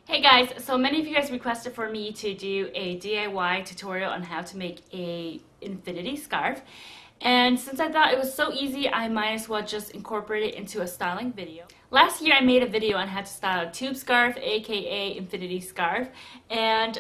Hey guys, so many of you guys requested for me to do a DIY tutorial on how to make a infinity scarf. And since I thought it was so easy, I might as well just incorporate it into a styling video. Last year I made a video on how to style a tube scarf, aka infinity scarf. And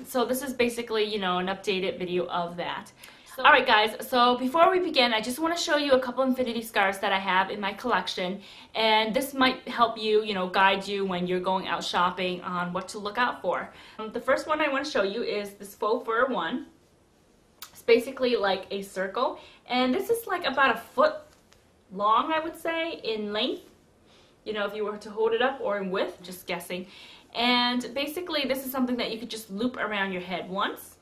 so this is basically, an updated video of that. Alright guys, so before we begin, I just want to show you a couple infinity scarves that I have in my collection, and this might help you, guide you when you're going out shopping on what to look out for. The first one I want to show you is this faux fur one. It's basically like a circle, and this is like about a foot long, I would say, in length, if you were to hold it up, or in width, just guessing. And basically this is something that you could just loop around your head once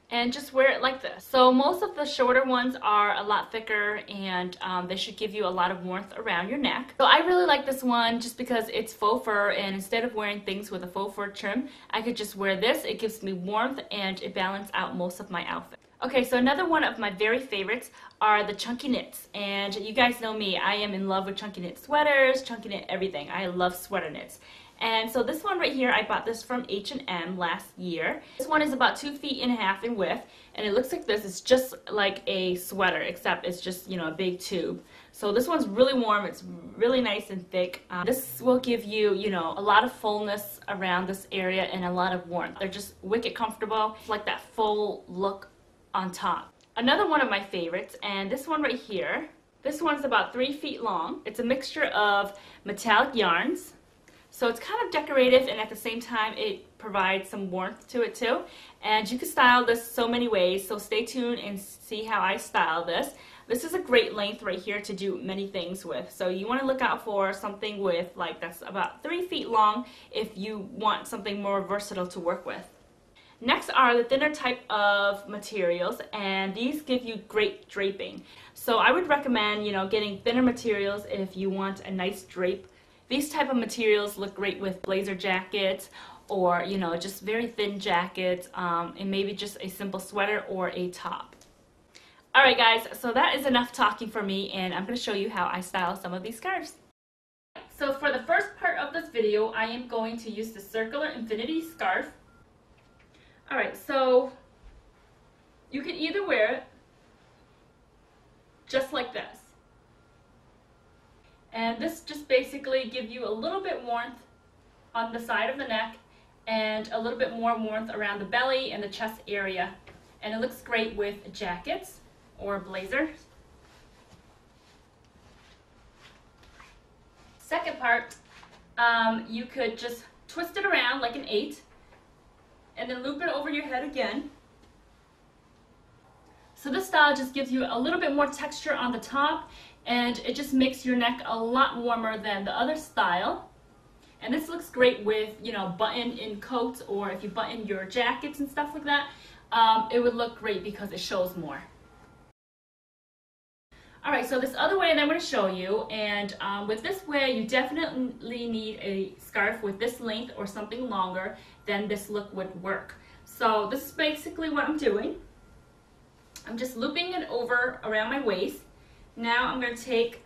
and just wear it like this. So most of the shorter ones are a lot thicker, and they should give you a lot of warmth around your neck. So I really like this one just because it's faux fur, and instead of wearing things with a faux fur trim, I could just wear this. It gives me warmth and it balances out most of my outfit. Okay, so another one of my very favorites are the chunky knits, and you guys know me, I am in love with chunky knit sweaters, chunky knit everything. I love sweater knits. And so this one right here, I bought this from H&M last year. This one is about 2.5 feet in width, and it looks like this. It's just like a sweater, except it's just, a big tube. So this one's really warm. It's really nice and thick. This will give you, a lot of fullness around this area and a lot of warmth. They're just wicked comfortable. It's like that full look on top. Another one of my favorites, and this one right here, this one's about 3 feet long. It's a mixture of metallic yarns. So it's kind of decorative, and at the same time it provides some warmth to it too. And you can style this so many ways, so stay tuned and see how I style this. This is a great length right here to do many things with. So you want to look out for something with that's about 3 feet long if you want something more versatile to work with. Next are the thinner type of materials, and these give you great draping. So I would recommend, getting thinner materials if you want a nice drape. These type of materials look great with blazer jackets, or just very thin jackets, and maybe just a simple sweater or a top. Alright guys, so that is enough talking for me, and I'm going to show you how I style some of these scarves. So for the first part of this video, I am going to use the circular infinity scarf. Alright, so you can either wear it just like this. And this just basically gives you a little bit warmth on the side of the neck and a little bit more warmth around the belly and the chest area. And it looks great with jackets or blazers. Second part, you could just twist it around like an 8 and then loop it over your head again. So this style just gives you a little bit more texture on the top, and it just makes your neck a lot warmer than the other style. And this looks great with, button-in coats, or if you button your jackets and stuff like that, it would look great because it shows more. Alright, so this other way that I'm going to show you, and with this way you definitely need a scarf with this length or something longer, then this look would work. So this is basically what I'm doing. I'm just looping it over around my waist. Now I'm going to take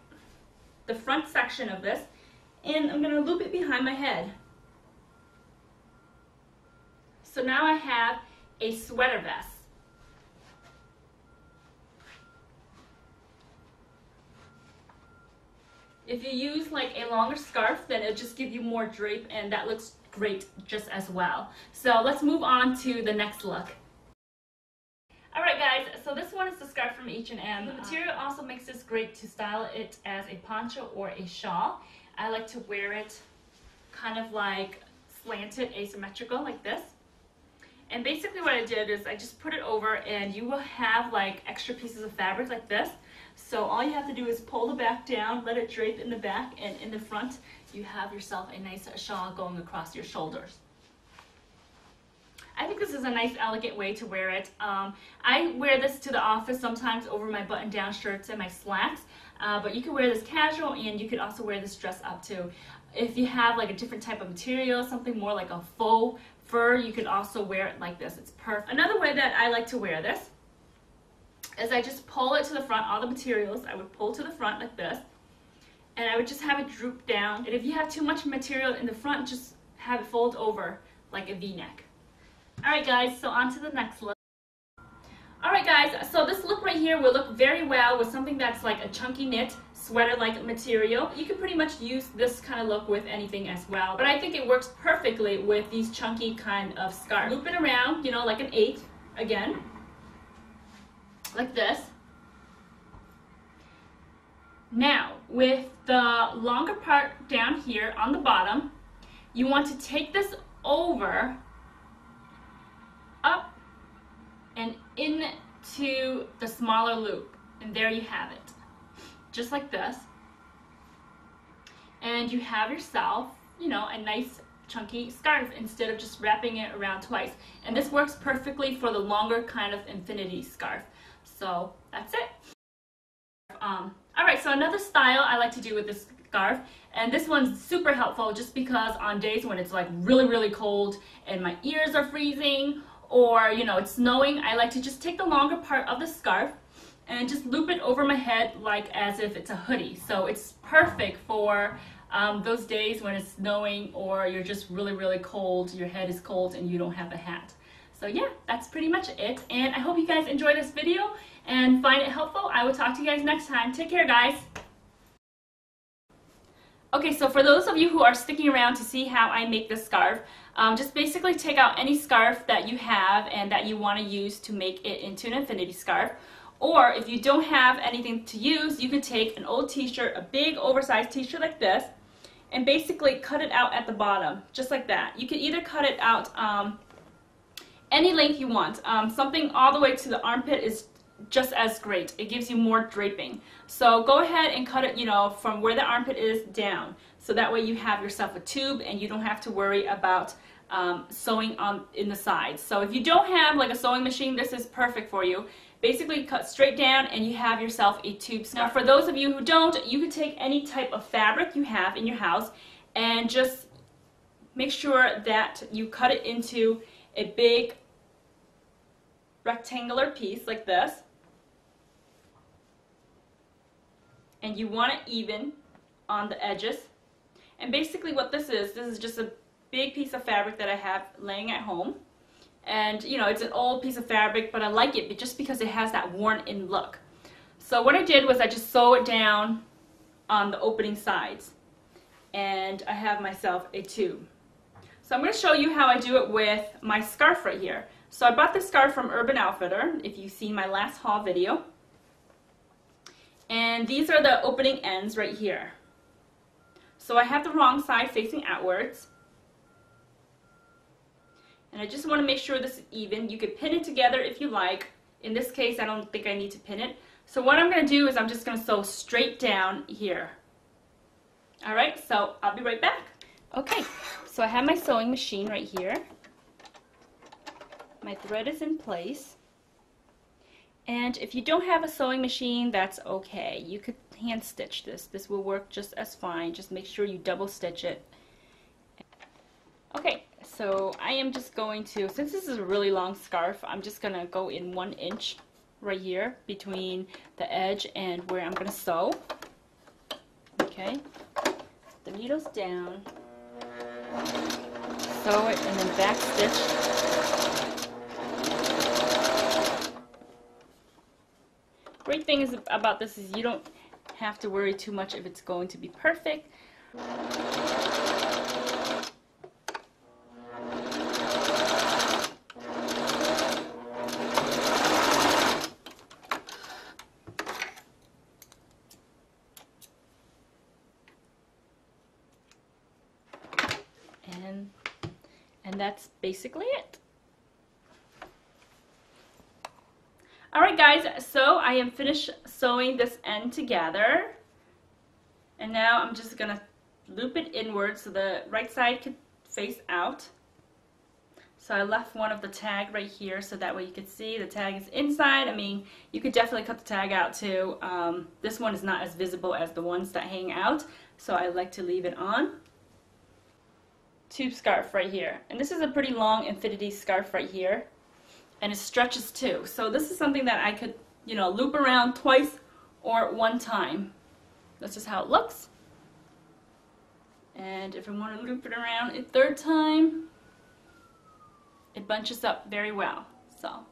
the front section of this and I'm going to loop it behind my head. So now I have a sweater vest. If you use like a longer scarf, then it'll just give you more drape, and that looks great just as well. So let's move on to the next look. Alright guys, so this one is the scarf from H&M. The material also makes this great to style it as a poncho or a shawl. I like to wear it kind of like slanted, asymmetrical like this. And basically what I did is I just put it over, and you will have like extra pieces of fabric like this. So all you have to do is pull the back down, let it drape in the back, and in the front you have yourself a nice shawl going across your shoulders. I think this is a nice, elegant way to wear it. I wear this to the office sometimes over my button-down shirts and my slacks, but you can wear this casual, and you could also wear this dress up too. If you have like a different type of material, something more like a faux fur, you could also wear it like this. It's perfect. Another way that I like to wear this is I just pull it to the front. All the materials I would pull to the front like this, and I would just have it droop down. And if you have too much material in the front, just have it fold over like a V-neck. Alright guys, so on to the next look. Alright guys, so this look right here will look very well with something that's like a chunky knit, sweater-like material. You can pretty much use this kind of look with anything as well, but I think it works perfectly with these chunky kind of scarves. Loop it around, you know, like an 8, again, like this. Now, with the longer part down here on the bottom, you want to take this over, up, and into the smaller loop. And there you have it. Just like this. And you have yourself, you know, a nice chunky scarf instead of just wrapping it around twice. And this works perfectly for the longer kind of infinity scarf. So that's it. Alright, so another style I like to do with this scarf, and this one's super helpful just because on days when it's like really cold and my ears are freezing, or you know it's snowing, I like to just take the longer part of the scarf and just loop it over my head like as if it's a hoodie. So it's perfect for those days when it's snowing or you're just really cold, your head is cold and you don't have a hat. So yeah, that's pretty much it, and I hope you guys enjoy this video and find it helpful. I will talk to you guys next time. Take care, guys. Okay, so for those of you who are sticking around to see how I make this scarf, just basically take out any scarf that you have and that you want to use to make it into an infinity scarf. Or if you don't have anything to use, you can take an old t-shirt, a big oversized t-shirt like this, and basically cut it out at the bottom, just like that. You can either cut it out any length you want. Something all the way to the armpit is just as great. It gives you more draping. So go ahead and cut it, you know, from where the armpit is down. So that way you have yourself a tube and you don't have to worry about sewing on in the sides. So if you don't have like a sewing machine, this is perfect for you. Basically cut straight down and you have yourself a tube scarf. Now for those of you who don't, you can take any type of fabric you have in your house and just make sure that you cut it into a big rectangular piece like this. And you want it even on the edges. And basically what this is just a big piece of fabric that I have laying at home. And you know, it's an old piece of fabric, but I like it just because it has that worn-in look. So what I did was I just sew it down on the opening sides. And I have myself a tube. So I'm going to show you how I do it with my scarf right here. So I bought this scarf from Urban Outfitter, if you've seen my last haul video. And these are the opening ends right here. So I have the wrong side facing outwards. And I just want to make sure this is even. You could pin it together if you like. In this case, I don't think I need to pin it. So what I'm going to do is I'm just going to sew straight down here. Alright, so I'll be right back. Okay, so I have my sewing machine right here. My thread is in place. And if you don't have a sewing machine, that's okay. You could hand stitch this. This will work just as fine. Just make sure you double stitch it. Okay, so I am just going to, since this is a really long scarf, I'm just going to go in 1 inch right here between the edge and where I'm going to sew. Okay, the needle's down, sew it, and then back stitch. Great thing is about this is you don't have to worry too much if it's going to be perfect. And that's basically it. Alright guys, so I am finished sewing this end together. And now I'm just going to loop it inward so the right side could face out. So I left one of the tag right here so that way you could see the tag is inside. I mean, you could definitely cut the tag out too. This one is not as visible as the ones that hang out, so I like to leave it on. Tube scarf right here. And this is a pretty long infinity scarf right here. And it stretches too. So this is something that I could, you know, loop around twice or 1 time. That's just how it looks. And if I want to loop it around a third time, it bunches up very well. So